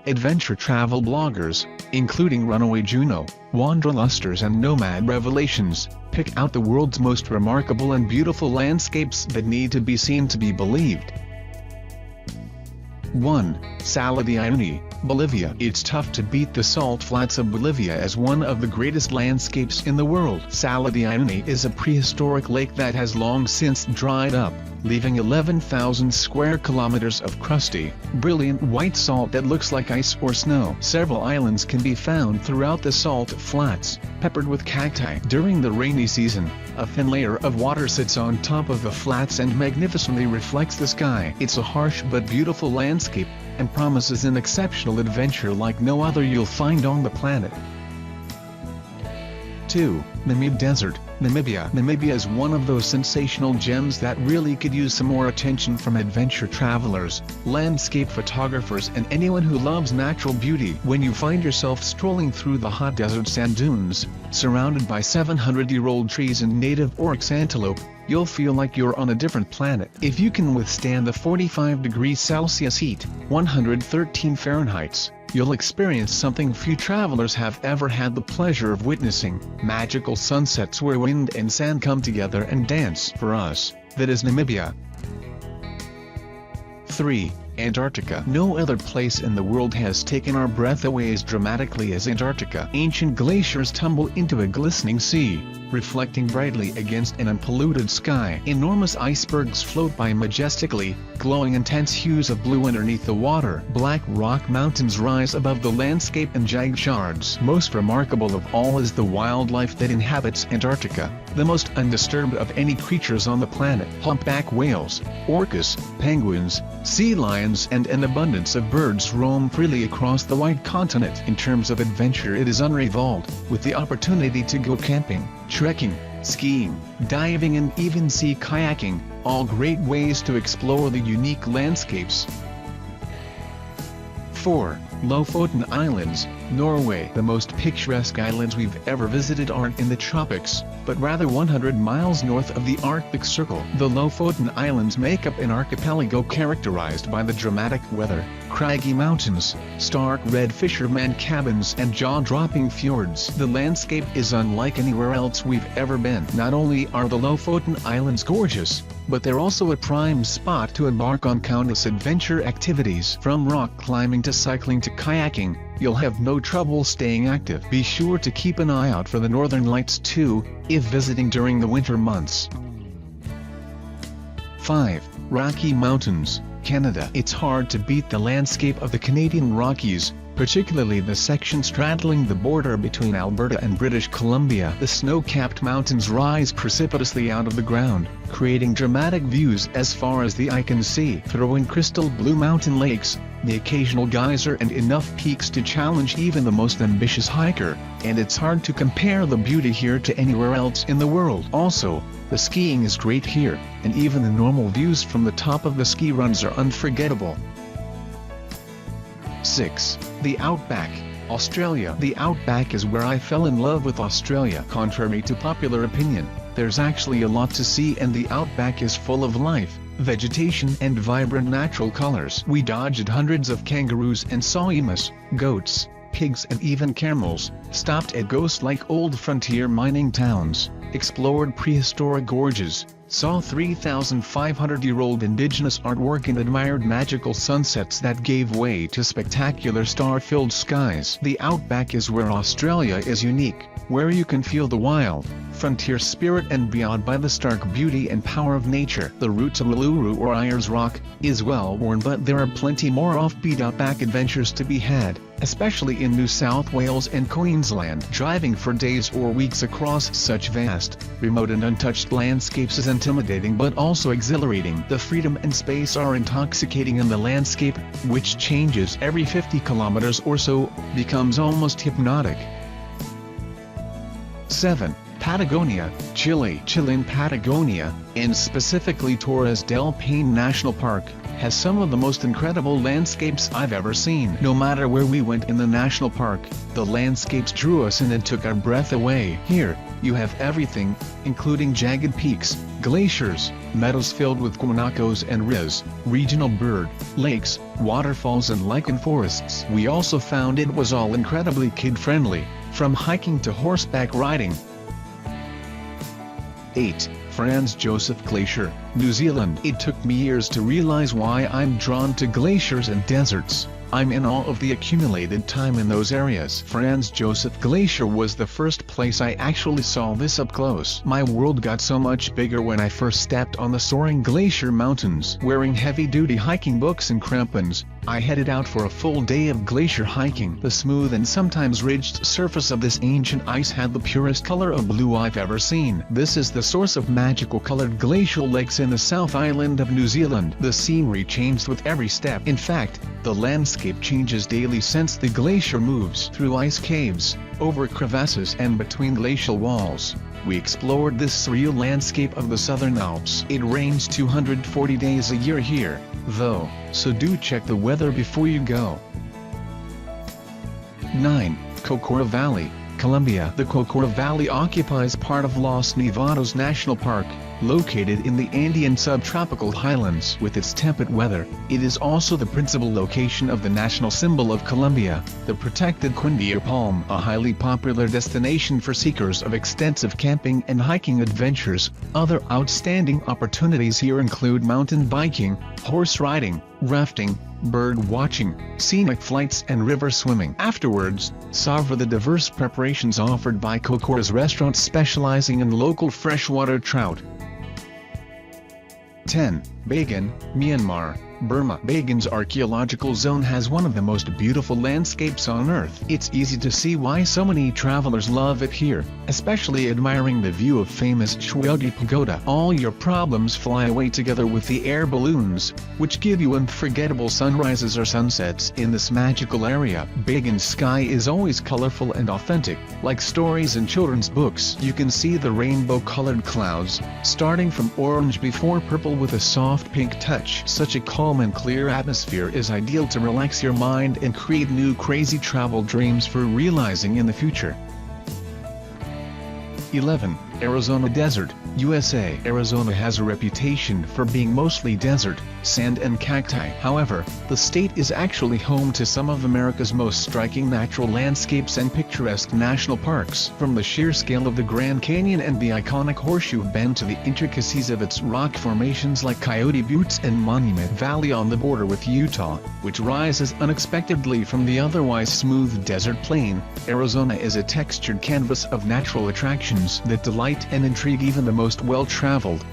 Adventure travel bloggers, including Runaway Juno, Wanderlusters and Nomad Revelations, pick out the world's most remarkable and beautiful landscapes that need to be seen to be believed. 1. Salar de Uyuni, Bolivia. It's tough to beat the salt flats of Bolivia as one of the greatest landscapes in the world. Salar de Uyuni is a prehistoric lake that has long since dried up, leaving 11,000 square kilometers of crusty, brilliant white salt that looks like ice or snow. Several islands can be found throughout the salt flats, peppered with cacti. During the rainy season, a thin layer of water sits on top of the flats and magnificently reflects the sky. It's a harsh but beautiful landscape, and promises an exceptional adventure like no other you'll find on the planet. 2. Namib Desert, Namibia. Namibia is one of those sensational gems that really could use some more attention from adventure travelers, landscape photographers and anyone who loves natural beauty. When you find yourself strolling through the hot desert sand dunes, surrounded by 700-year-old trees and native oryx antelope, you'll feel like you're on a different planet. If you can withstand the 45 degrees Celsius heat, 113 Fahrenheit, you'll experience something few travelers have ever had the pleasure of witnessing: magical sunsets where wind and sand come together and dance. For us, that is Namibia. 3. Antarctica. No other place in the world has taken our breath away as dramatically as Antarctica. Ancient glaciers tumble into a glistening sea, reflecting brightly against an unpolluted sky. Enormous icebergs float by majestically, glowing intense hues of blue underneath the water. Black rock mountains rise above the landscape in jagged shards. Most remarkable of all is the wildlife that inhabits Antarctica, the most undisturbed of any creatures on the planet. Humpback whales, orcas, penguins, sea lions and an abundance of birds roam freely across the wide continent. In terms of adventure, it is unrivaled, with the opportunity to go camping, trekking, skiing, diving and even sea kayaking, all great ways to explore the unique landscapes. 4. Lofoten Islands, Norway. The most picturesque islands we've ever visited aren't in the tropics, but rather 100 miles north of the Arctic Circle. The Lofoten Islands make up an archipelago characterized by the dramatic weather, craggy mountains, stark red fisherman cabins and jaw-dropping fjords. The landscape is unlike anywhere else we've ever been. Not only are the Lofoten Islands gorgeous, but they're also a prime spot to embark on countless adventure activities. From rock climbing to cycling to kayaking, you'll have no trouble staying active. Be sure to keep an eye out for the northern lights too, if visiting during the winter months. 5. Rocky Mountains, Canada. It's hard to beat the landscape of the Canadian Rockies, particularly the section straddling the border between Alberta and British Columbia. The snow-capped mountains rise precipitously out of the ground, creating dramatic views as far as the eye can see. Throw in crystal blue mountain lakes, the occasional geyser and enough peaks to challenge even the most ambitious hiker, and it's hard to compare the beauty here to anywhere else in the world. Also, the skiing is great here, and even the normal views from the top of the ski runs are unforgettable. 6. The Outback, Australia. The Outback is where I fell in love with Australia. Contrary to popular opinion, there's actually a lot to see, and the Outback is full of life, vegetation and vibrant natural colors. We dodged hundreds of kangaroos and saw emus, goats, pigs and even camels, stopped at ghost-like old frontier mining towns, explored prehistoric gorges, saw 3,500-year-old indigenous artwork and admired magical sunsets that gave way to spectacular star-filled skies. The Outback is where Australia is unique, where you can feel the wild, frontier spirit and be awed by the stark beauty and power of nature. The route to Uluru or Ayers Rock is well worn, but there are plenty more offbeat outback adventures to be had, especially in New South Wales and Queensland. Driving for days or weeks across such vast, remote and untouched landscapes is intimidating but also exhilarating. The freedom and space are intoxicating, and the landscape, which changes every 50 kilometers or so, becomes almost hypnotic. 7. Patagonia, Chile. Chilean Patagonia, and specifically Torres del Paine National Park, has some of the most incredible landscapes I've ever seen. No matter where we went in the national park, the landscapes drew us in and took our breath away. Here, you have everything, including jagged peaks, glaciers, meadows filled with guanacos and riz, regional bird, lakes, waterfalls and lichen forests. We also found it was all incredibly kid-friendly, from hiking to horseback riding. 8. Franz Josef Glacier, New Zealand. It took me years to realize why I'm drawn to glaciers and deserts. I'm in awe of the accumulated time in those areas. Franz Josef Glacier was the first place I actually saw this up close. My world got so much bigger when I first stepped on the soaring glacier mountains. Wearing heavy-duty hiking boots and crampons, I headed out for a full day of glacier hiking. The smooth and sometimes ridged surface of this ancient ice had the purest color of blue I've ever seen. This is the source of magical colored glacial lakes in the South Island of New Zealand. The scenery changed with every step. In fact, the landscape changes daily since the glacier moves through ice caves, over crevasses and between glacial walls. We explored this surreal landscape of the Southern Alps. It rains 240 days a year here, though, so do check the weather before you go. 9. Cocora Valley, Colombia. The Cocora Valley occupies part of Los Nevados National Park, located in the Andean subtropical highlands. With its temperate weather, it is also the principal location of the national symbol of Colombia, the protected quindeer palm, a highly popular destination for seekers of extensive camping and hiking adventures. Other outstanding opportunities here include mountain biking, horse riding, rafting, bird watching, scenic flights and river swimming. Afterwards, savor the diverse preparations offered by Cocora's restaurants specializing in local freshwater trout. 10. Bagan, Myanmar, Burma. Bagan's archaeological zone has one of the most beautiful landscapes on Earth. It's easy to see why so many travelers love it here, especially admiring the view of famous Shwelgi Pagoda. All your problems fly away together with the air balloons, which give you unforgettable sunrises or sunsets in this magical area. Bagan's sky is always colorful and authentic, like stories in children's books. You can see the rainbow-colored clouds, starting from orange before purple with a soft pink touch. Such a calm and clear atmosphere is ideal to relax your mind and create new crazy travel dreams for realizing in the future. 11. Arizona Desert, USA. Arizona has a reputation for being mostly desert, sand and cacti. However, the state is actually home to some of America's most striking natural landscapes and picturesque national parks. From the sheer scale of the Grand Canyon and the iconic Horseshoe Bend to the intricacies of its rock formations like Coyote Buttes and Monument Valley on the border with Utah, which rises unexpectedly from the otherwise smooth desert plain, Arizona is a textured canvas of natural attractions that delight and intrigue even the most well-traveled.